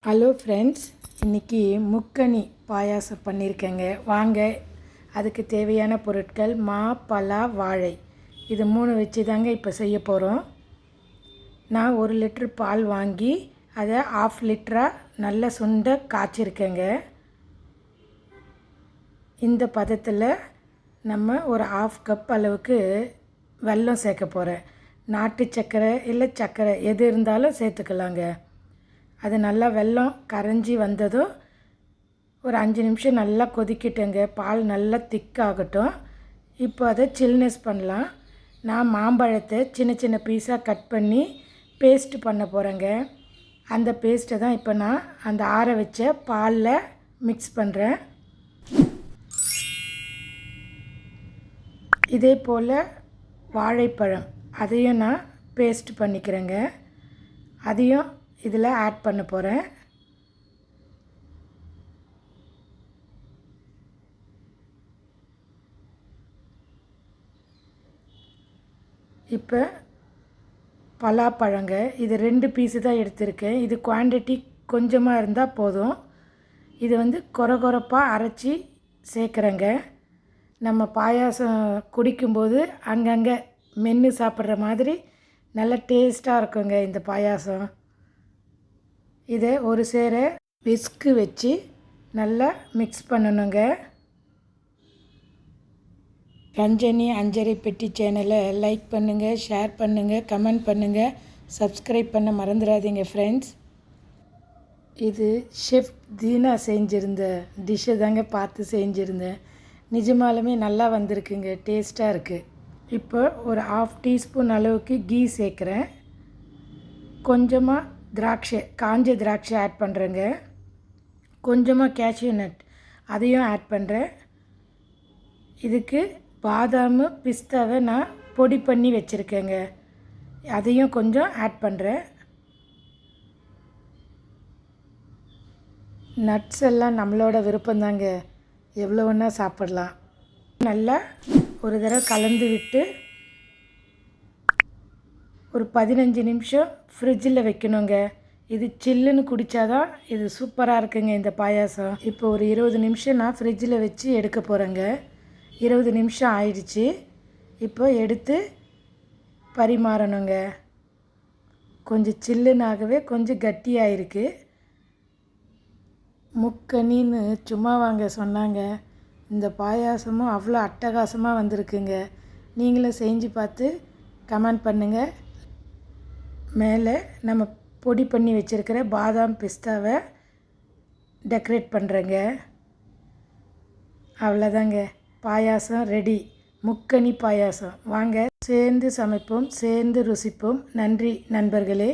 Hello friends, இன்றைக்கி முக்கனி பாயாசம் பண்ணியிருக்கேங்க. வாங்க, அதுக்கு தேவையான பொருட்கள் மா, பலா, வாழை இது 3 வச்சு தாங்க இப்போ செய்ய போகிறோம். நான் 1 லிட்டர் பால் வாங்கி அதை 1/2 லிட்டராக நல்ல சுண்ட காய்ச்சிருக்கேங்க. இந்த பதத்தில் நம்ம ஒரு 1/2 கப் அளவுக்கு வெல்லம் சேர்க்க போகிறேன். நாட்டு சர்க்கரை இல்லை சர்க்கரை எது இருந்தாலும் சேர்த்துக்கலாங்க. அது நல்லா வெல்லம் கரைஞ்சி வந்ததும் ஒரு 5 நிமிஷம் நல்லா கொதிக்கிட்டேங்க. பால் நல்லா திக்காகட்டும். இப்போ அதை சில்னஸ் பண்ணலாம். நான் மாம்பழத்தை சின்ன சின்ன பீஸாக கட் பண்ணி பேஸ்ட்டு பண்ண போகிறேங்க. அந்த பேஸ்ட்டை தான் இப்போ நான் அந்த ஆற வச்ச பாலில் மிக்ஸ் பண்ணுறேன். இதே போல் வாழைப்பழம் அதையும் நான் பேஸ்ட் பண்ணிக்கிறேங்க. அதையும் இதில் ஆட் பண்ண போகிறேன். இப்போ பலாப்பழங்க இது 2 பீஸு தான் எடுத்திருக்கேன். இது குவான்டிட்டி கொஞ்சமாக இருந்தால் போதும். இது கொரகொரப்பாக அரைச்சி சேர்க்குறேங்க. நம்ம பாயாசம் குடிக்கும்போது அங்கங்கே மென்று சாப்பிட்ற மாதிரி நல்ல டேஸ்ட்டாக இருக்குங்க இந்த பாயாசம். இதை ஒரு சேர விஸ்கு வச்சு நல்லா மிக்ஸ் பண்ணணுங்க. ரஞ்சனி அஞ்சரை பெட்டி சேனலை லைக் பண்ணுங்கள், ஷேர் பண்ணுங்கள், கமெண்ட் பண்ணுங்கள், சப்ஸ்கிரைப் பண்ண மறந்துடாதீங்க ஃப்ரெண்ட்ஸ். இது ஷெஃப் தீனா செஞ்சுருந்த டிஷ்ஷை தாங்க பார்த்து செஞ்சுருந்தேன். நிஜமாலுமே நல்லா வந்திருக்குங்க, டேஸ்ட்டாக இருக்குது. இப்போ ஒரு 1/2 டீஸ்பூன் அளவுக்கு கீ சேர்க்குறேன். கொஞ்சமாக திராட்சை, காஞ்ச திராட்சை ஆட் பண்ணுறேங்க. கொஞ்சமாக கேஷ்யூ நட் அதையும் ஆட் பண்ணுறேன். இதுக்கு பாதாம், பிஸ்தாவை நான் பொடி பண்ணி வச்சுருக்கேங்க. அதையும் கொஞ்சம் ஆட் பண்ணுறேன். நட்ஸ் எல்லாம் நம்மளோட விருப்பம்தாங்க, எவ்வளோ வேணால் சாப்பிடலாம். நல்லா ஒரு தடவை கலந்து விட்டு ஒரு 15 நிமிஷம் ஃப்ரிட்ஜில் வைக்கணுங்க. இது சில்லுன்னு குடித்தாதான் இது சூப்பராக இருக்குங்க இந்த பாயாசம். இப்போ ஒரு 20 நிமிஷம் நான் ஃப்ரிட்ஜில் வச்சு எடுக்க போகிறேங்க. 20 நிமிஷம் ஆயிடுச்சு. இப்போ எடுத்து பரிமாறணுங்க. கொஞ்சம் சில்லுனாகவே கொஞ்சம் கட்டியாக இருக்குது. முக்கனின்னு சும்மா வாங்க சொன்னாங்க. இந்த பாயாசமும் அவ்வளோ அட்டகாசமாக வந்திருக்குங்க. நீங்களும் செஞ்சு பார்த்து கமெண்ட் பண்ணுங்கள். மேலே நம்ம பொடி பண்ணி வச்சுருக்கிற பாதாம், பிஸ்தாவை டெக்கரேட் பண்ணுறேங்க. அவ்வளோதாங்க, பாயாசம் ரெடி. முக்கனி பாயாசம். வாங்க சேர்ந்து சமைப்போம், சேர்ந்து ருசிப்போம். நன்றி நண்பர்களே.